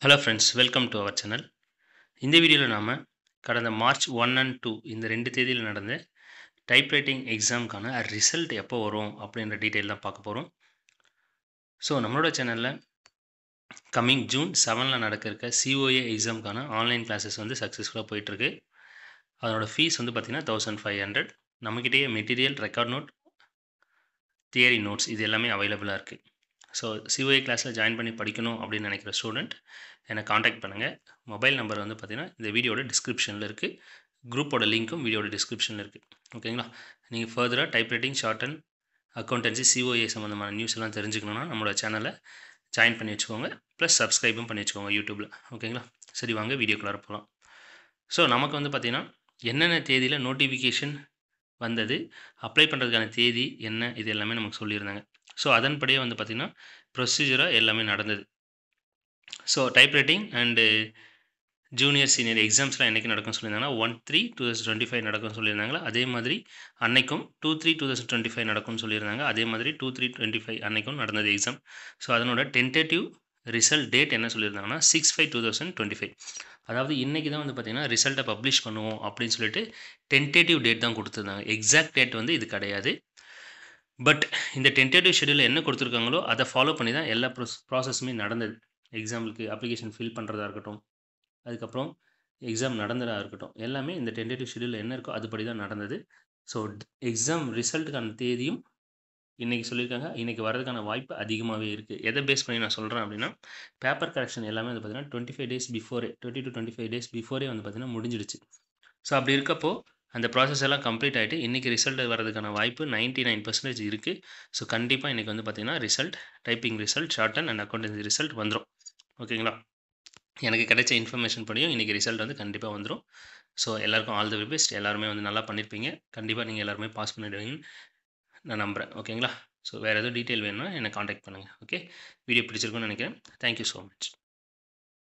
Hello friends, welcome to our channel. இந்த வீடியோவில் நாம் கடந்த மார்ச் 1 அண்ட் 2 இந்த 2 தேதியில் நடந்த டைப்ரைட்டிங் எக்ஸாமுக்கான ரிசல்ட் எப்போ வரும் அப்படின்ற டீட்டெயில் தான் பார்க்க போகிறோம். ஸோ நம்மளோட சேனலில் கம்மிங் ஜூன் 7 நடக்க இருக்க COA எக்ஸாமுக்கான ஆன்லைன் கிளாஸஸ் வந்து சக்ஸஸ்ஃபுல்லாக போயிட்டுருக்கு. அதனோட ஃபீஸ் வந்து பார்த்திங்கன்னா 1500. நம்மக்கிட்டேயே material, record note, theory notes இது எல்லாமே அவைலபிளாக இருக்குது. ஸோ COA கிளாஸில் ஜாயின் பண்ணி படிக்கணும் அப்படின்னு நினைக்கிற ஸ்டூடெண்ட் என்னை காண்டாக்ட் பண்ணுங்கள். மொபைல் நம்பர் வந்து பார்த்திங்கன்னா இந்த வீடியோட டிஸ்கிரிப்ஷனில் இருக்குது. குரூப்போட லிங்க்கும் வீடியோட டிஸ்கிரிப்ஷனில் இருக்குது. ஓகேங்களா? நீங்கள் ஃபர்தராக typewriting, short and accountancy, COA சம்மந்தமான நியூஸ் எல்லாம் தெரிஞ்சுக்கணுன்னா நம்மளோட சேனலை ஜாயின் பண்ணி வச்சுக்கோங்க. ப்ளஸ் சப்ஸ்கிரைபும் பண்ணி வச்சுக்கோங்க யூடியூப்பில். ஓகேங்களா? சரி, வாங்க வீடியோக்குள்ளார போகலாம். ஸோ நமக்கு வந்து பார்த்திங்கன்னா என்னென்ன தேதியில் நோட்டிஃபிகேஷன் வந்தது, அப்ளை பண்ணுறதுக்கான தேதி என்ன, இது எல்லாமே நமக்கு சொல்லியிருந்தாங்க. ஸோ அதன்படியே வந்து பார்த்திங்கன்னா ப்ரொசீஜராக எல்லாமே நடந்தது. So typewriting and junior senior எக்ஸாம்ஸ்லாம் என்றைக்கு நடக்கும்னு சொல்லியிருந்தாங்கன்னா 1/3/2025 நடக்கும்னு சொல்லியிருந்தாங்களா, அதே மாதிரி அன்னைக்கும் 2/3/2025 நடக்கும்னு சொல்லியிருந்தாங்க. அதே மாதிரி 2/3/25 அன்னைக்கும் நடந்தது எக்ஸாம். ஸோ அதனோட டென்டேட்டிவ் ரிசல்ட் டேட் என்ன சொல்லியிருந்தாங்கன்னா 6/5/2025. அதாவது இன்றைக்கி தான் வந்து பார்த்திங்கன்னா ரிசல்ட்டை பப்ளிஷ் பண்ணுவோம் அப்படின்னு சொல்லிட்டு டென்டேட்டிவ் டேட் தான் கொடுத்துருந்தாங்க. எக்ஸாக்ட் டேட் வந்து இது கிடையாது. பட் இந்த டென்டேட்டிவ் ஷெடியூலில் என்ன கொடுத்துருக்காங்களோ அதை ஃபாலோ பண்ணி தான் எல்லா ப்ராசஸுமே நடந்தது. எக்ஸாமுக்கு அப்ளிகேஷன் ஃபில் பண்ணுறதா இருக்கட்டும், அதுக்கப்புறம் எக்ஸாம் நடந்ததாக இருக்கட்டும், எல்லாமே இந்த டென்டேட்டிவ் ஷெடியூலில் என்ன இருக்கோ அதுபடி தான் நடந்தது. ஸோ எக்ஸாம் ரிசல்ட்டுக்கான தேதியும் இன்றைக்கி சொல்லியிருக்காங்க. இன்றைக்கி வரதுக்கான வாய்ப்பு அதிகமாகவே இருக்குது. எதை பேஸ் பண்ணி நான் சொல்கிறேன் அப்படின்னா, பேப்பர் கரெக்ஷன் எல்லாமே வந்து பார்த்திங்கன்னா 25 days before, 20 to 25 days before வந்து பார்த்திங்கன்னா முடிஞ்சிடுச்சு. ஸோ அப்படி இருக்கப்போ அந்த ப்ராசஸ் எல்லாம் கம்ப்ளீட் ஆகிட்டு இன்றைக்கி ரிசல்ட் வரதுக்கான வாய்ப்பு 99% இருக்குது. ஸோ கண்டிப்பாக இன்றைக்கி வந்து பார்த்திங்கன்னா result, typing result, short and accountancy result வந்துடும். ஓகேங்களா? எனக்கு கிடைச்ச இன்ஃபர்மேஷன் படியும் இன்றைக்கி ரிசல்ட் வந்து கண்டிப்பாக வந்துடும். ஸோ எல்லாருக்கும் ஆல் தி பெஸ்ட். எல்லாருமே வந்து நல்லா பண்ணியிருப்பீங்க. கண்டிப்பாக நீங்கள் எல்லாருமே பாஸ் பண்ணிடுவீங்கன்னு நான் நம்புகிறேன். ஓகேங்களா? ஸோ வேறு எதுவும் டீட்டெயில் வேணும்னா என்னை காண்டாக்ட் பண்ணுங்கள். ஓகே, வீடியோ பிடிச்சிருக்குன்னு நினைக்கிறேன். Thank you so much.